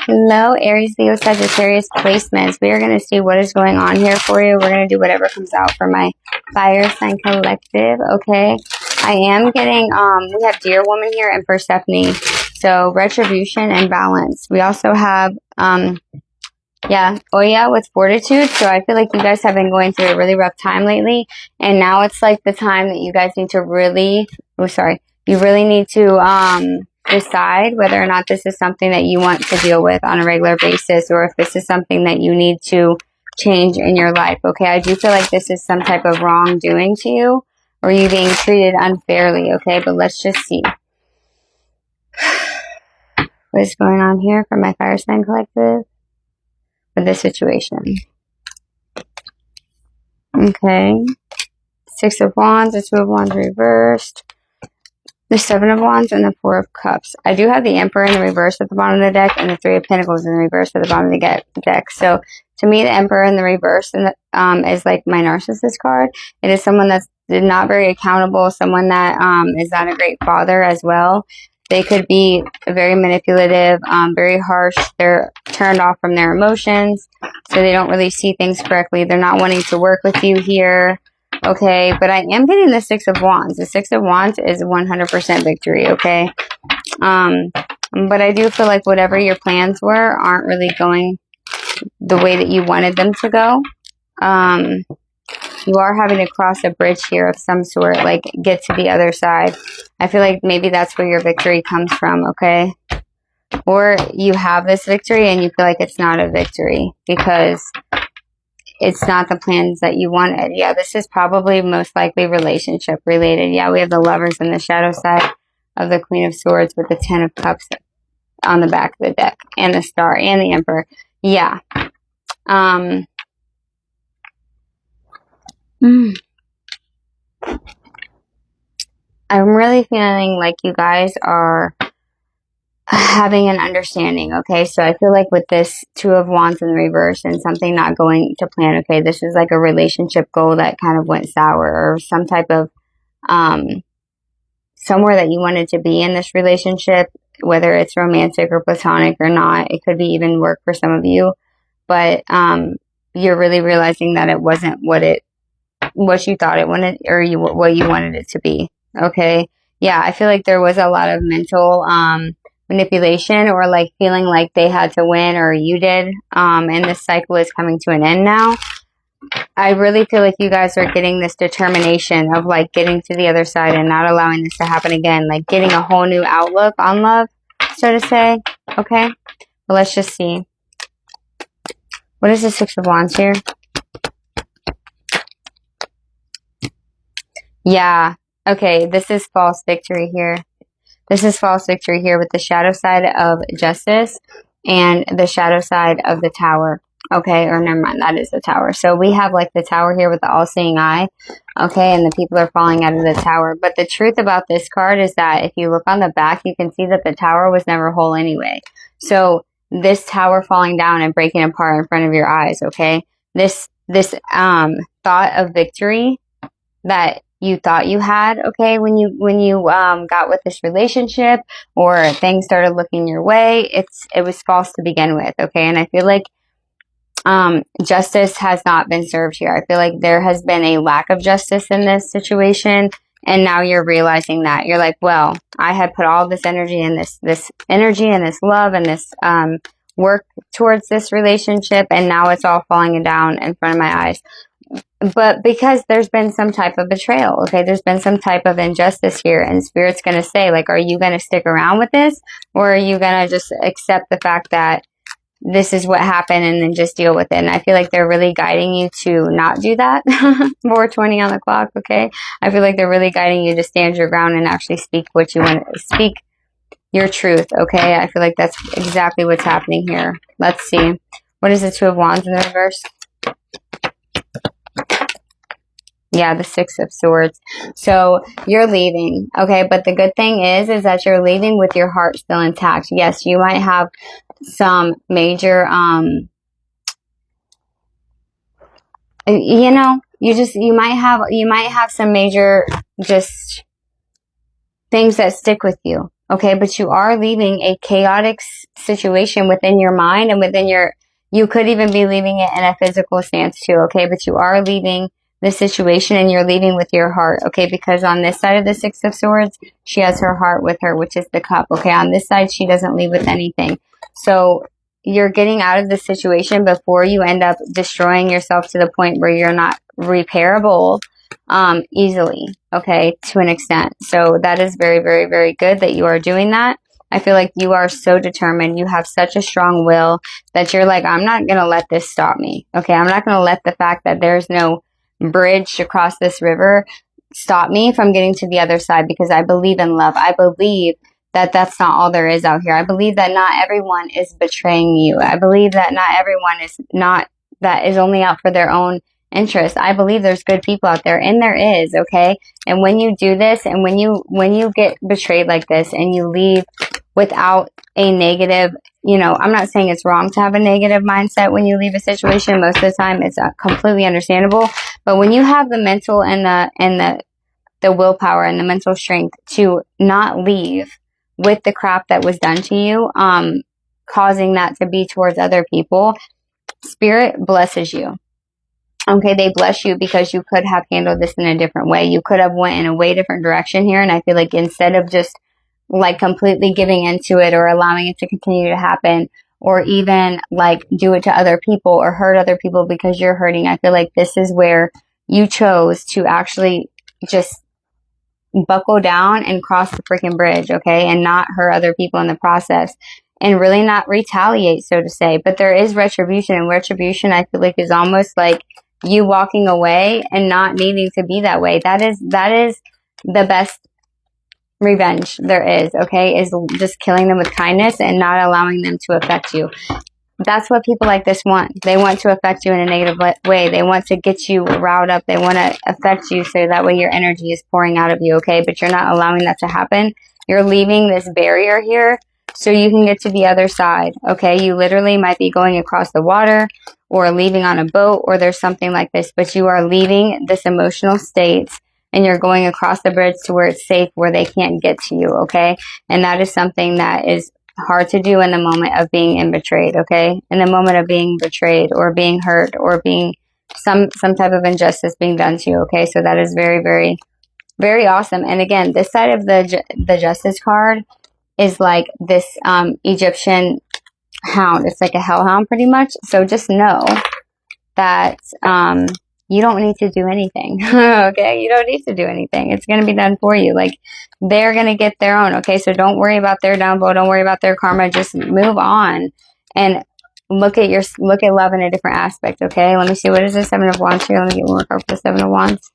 Hello, Aries, Leo, Sagittarius placements. We are going to see what is going on here for you. We're going to do whatever comes out for my fire sign collective, okay? I am getting, we have Dear Woman here and Persephone. So, Retribution and Balance. We also have, Oya with Fortitude. So, I feel like you guys have been going through a really rough time lately. And now it's like the time that you guys need to really, you really need to, decide whether or not this is something that you want to deal with on a regular basis, or if this is something that you need to change in your life. Okay, I do feel like this is some type of wrongdoing to you, or you being treated unfairly. Okay, but let's just see what is going on here for my fire sign collective with this situation. Okay, Six of Wands, the Two of Wands reversed, the Seven of Wands, and the Four of Cups. I do have the Emperor in the reverse at the bottom of the deck, and the Three of Pentacles in the reverse at the bottom of the deck. So, to me, the Emperor in the reverse is like my narcissist card. It is someone that's not very accountable, someone that is not a great father as well. They could be very manipulative, very harsh. They're turned off from their emotions, so they don't really see things correctly. They're not wanting to work with you here. Okay, but I am getting the Six of Wands. The Six of Wands is 100% victory, okay? But I do feel like whatever your plans were aren't really going the way that you wanted them to go. You are having to cross a bridge here of some sort, like get to the other side. I feel like maybe that's where your victory comes from, okay? Or you have this victory and you feel like it's not a victory because it's not the plans that you wanted. Yeah, this is probably most likely relationship related. Yeah, we have the Lovers in the shadow side of the Queen of Swords with the Ten of Cups on the back of the deck, and the Star and the Emperor. Yeah. I'm really feeling like you guys are having an understanding, okay? So I feel like with this Two of Wands in the reverse and something not going to plan, okay, this is like a relationship goal that kind of went sour, or some type of somewhere that you wanted to be in this relationship, whether it's romantic or platonic or not. It could be even work for some of you, but you're really realizing that it wasn't what you thought it wanted, or what you wanted it to be, okay? Yeah, I feel like there was a lot of mental manipulation, or like feeling like they had to win or you did, and this cycle is coming to an end now. I really feel like you guys are getting this determination of like getting to the other side and not allowing this to happen again, like getting a whole new outlook on love, so to say, okay? But let's just see. What is the Six of Wands here? Yeah, okay, this is false victory here. This is false victory here with the shadow side of Justice and the shadow side of the Tower. Okay, or never mind, that is the Tower. So we have like the Tower here with the all-seeing eye. Okay, and the people are falling out of the Tower. But the truth about this card is that if you look on the back, you can see that the Tower was never whole anyway. So this Tower falling down and breaking apart in front of your eyes, okay? This thought of victory that you thought you had, okay, when you got with this relationship, or things started looking your way, it was false to begin with, okay? And I feel like justice has not been served here. I feel like there has been a lack of justice in this situation, and now you're realizing that. You're like, well, I had put all this energy in this energy and this love and this work towards this relationship, and now it's all falling down in front of my eyes. But because there's been some type of betrayal, okay, there's been some type of injustice here, and Spirit's going to say, like, are you going to stick around with this, or are you going to just accept the fact that this is what happened and then just deal with it? And I feel like they're really guiding you to not do that. 4:20 on the clock, okay? I feel like they're really guiding you to stand your ground and actually speak what you want to speak, your truth, okay? I feel like that's exactly what's happening here. Let's see. What is the Two of Wands in the reverse? Yeah, the Six of Swords. So you're leaving, okay? But the good thing is that you're leaving with your heart still intact. Yes, you might have some major, you know, you might have some major just things that stick with you, Okay, but you are leaving a chaotic situation within your mind and within your, you could even be leaving it in a physical stance too, okay? But you are leaving the situation and you're leaving with your heart, okay? Because on this side of the Six of Swords, she has her heart with her, which is the Cup, okay? On this side, she doesn't leave with anything. So you're getting out of the situation before you end up destroying yourself to the point where you're not repairable easily, okay, to an extent. So that is very, very, very good that you are doing that. I feel like you are so determined. You have such a strong will that you're like, I'm not going to let this stop me. Okay, I'm not going to let the fact that there's no bridge to cross this river stop me from getting to the other side, because I believe in love. I believe that that's not all there is out here. I believe that not everyone is betraying you. I believe that not everyone is not, that is only out for their own interest. I believe there's good people out there, and there is, okay? And when you do this, and when you get betrayed like this and you leave without a negative, you know, I'm not saying it's wrong to have a negative mindset when you leave a situation. Most of the time it's completely understandable. But when you have the mental and the willpower and the mental strength to not leave with the crap that was done to you, causing that to be towards other people, Spirit blesses you. Okay, they bless you because you could have handled this in a different way. You could have went in a way different direction here. And I feel like instead of just like completely giving into it or allowing it to continue to happen, or even like do it to other people or hurt other people because you're hurting, I feel like this is where you chose to actually just buckle down and cross the freaking bridge, okay, and not hurt other people in the process, and really not retaliate, so to say. But there is retribution, and retribution, I feel like, is almost like you walking away and not needing to be that way. That is the best revenge there is, okay, is just killing them with kindness and not allowing them to affect you. That's what people like this want. They want to affect you in a negative way. They want to get you riled up. They want to affect you so that way your energy is pouring out of you, okay? But you're not allowing that to happen. You're leaving this barrier here so you can get to the other side, okay? You literally might be going across the water or leaving on a boat, or there's something like this, but you are leaving this emotional state and you're going across the bridge to where it's safe, where they can't get to you, okay? And that is something that is hard to do in the moment of being betrayed, okay? In the moment of being betrayed or being hurt or being some type of injustice being done to you, okay? So that is very, very, very awesome. And again, this side of the Justice card is like this Egyptian hound. It's like a hellhound pretty much. So just know that you don't need to do anything, okay? You don't need to do anything. It's going to be done for you. Like, they're going to get their own, okay? So don't worry about their downfall. Don't worry about their karma. Just move on and look at love in a different aspect, okay? Let me see. What is the Seven of Wands here? Let me get one more card for the Seven of Wands.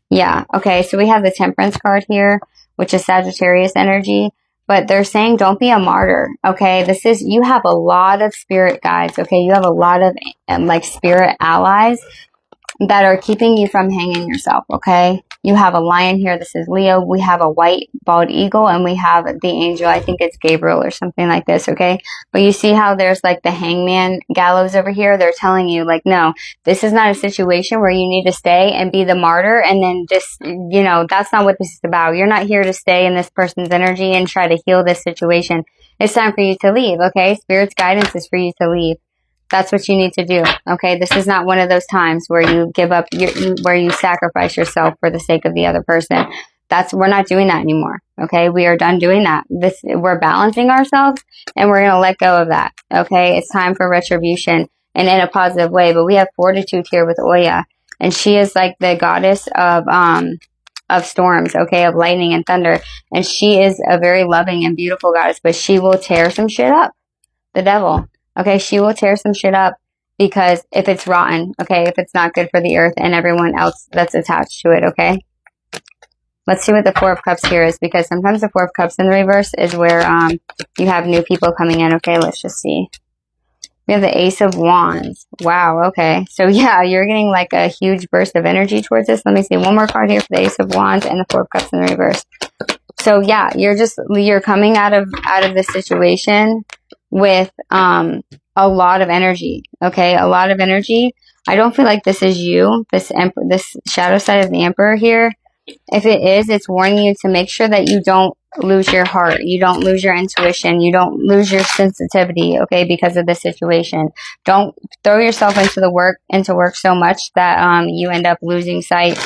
Yeah, okay. So we have the Temperance card here, which is Sagittarius energy. But they're saying don't be a martyr, okay? You have a lot of spirit guides, okay? You have a lot of like spirit allies that are keeping you from hanging yourself, okay? You have a lion here. This is Leo. We have a white bald eagle, and we have the angel. I think it's Gabriel or something like this, okay? But you see how there's like the hangman gallows over here? They're telling you like, no, this is not a situation where you need to stay and be the martyr and then just, you know, that's not what this is about. You're not here to stay in this person's energy and try to heal this situation. It's time for you to leave, okay? Spirit's guidance is for you to leave. That's what you need to do, okay? This is not one of those times where you give up, where you sacrifice yourself for the sake of the other person. We're not doing that anymore, okay? We are done doing that. We're balancing ourselves, and we're going to let go of that, okay? It's time for retribution, and in a positive way. But we have Fortitude here with Oya, and she is like the goddess of storms, okay, of lightning and thunder. And she is a very loving and beautiful goddess, but she will tear some shit up. The devil. Okay, she will tear some shit up because if it's rotten, okay, if it's not good for the earth and everyone else that's attached to it, okay? Let's see what the Four of Cups here is, because sometimes the Four of Cups in the reverse is where you have new people coming in, okay? Let's just see. We have the Ace of Wands. Wow, okay. So yeah, you're getting like a huge burst of energy towards this. Let me see one more card here for the Ace of Wands and the Four of Cups in the reverse. So yeah, you're coming out of this situation with a lot of energy, okay? A lot of energy. I don't feel like this is you, this shadow side of the Emperor here. If it is, it's warning you to make sure that you don't lose your heart. You don't lose your intuition. You don't lose your sensitivity, okay, because of this situation. Don't throw yourself into work so much that you end up losing sight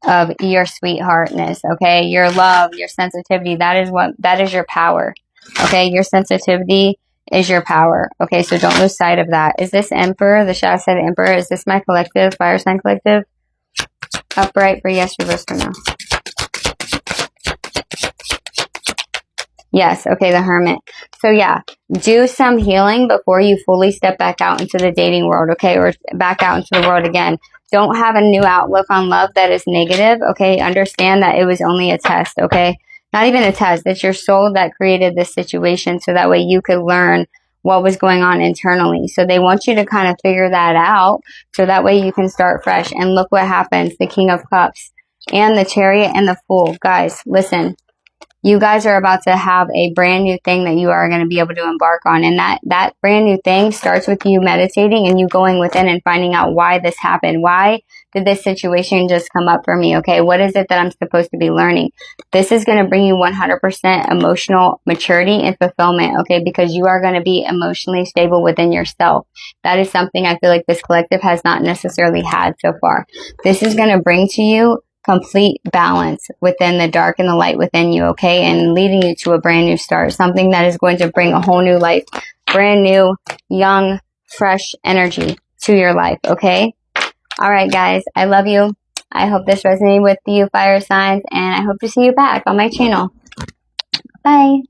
of your sweetheartness, okay? Your love, your sensitivity, that is your power. Okay, your sensitivity is your power. Okay, so don't lose sight of that. Is this Emperor, the shadow side Emperor? Is this my collective, fire sign collective? Upright for yes, reverse for no. Yes, okay, the Hermit. So yeah, do some healing before you fully step back out into the dating world, okay, or back out into the world again. Don't have a new outlook on love that is negative, okay? Understand that it was only a test, okay? Not even a test. It's your soul that created this situation so that way you could learn what was going on internally. So they want you to kind of figure that out so that way you can start fresh. And look what happens, the King of Cups and the Chariot and the Fool. Guys, listen. You guys are about to have a brand new thing that you are going to be able to embark on. And that brand new thing starts with you meditating and you going within and finding out why this happened. Why did this situation just come up for me? Okay, what is it that I'm supposed to be learning? This is going to bring you 100% emotional maturity and fulfillment, okay, because you are going to be emotionally stable within yourself. That is something I feel like this collective has not necessarily had so far. This is going to bring to you complete balance within the dark and the light within you, okay? And leading you to a brand new start. Something that is going to bring a whole new life, brand new, young, fresh energy to your life, okay? All right, guys. I love you. I hope this resonated with you, fire signs, and I hope to see you back on my channel. Bye.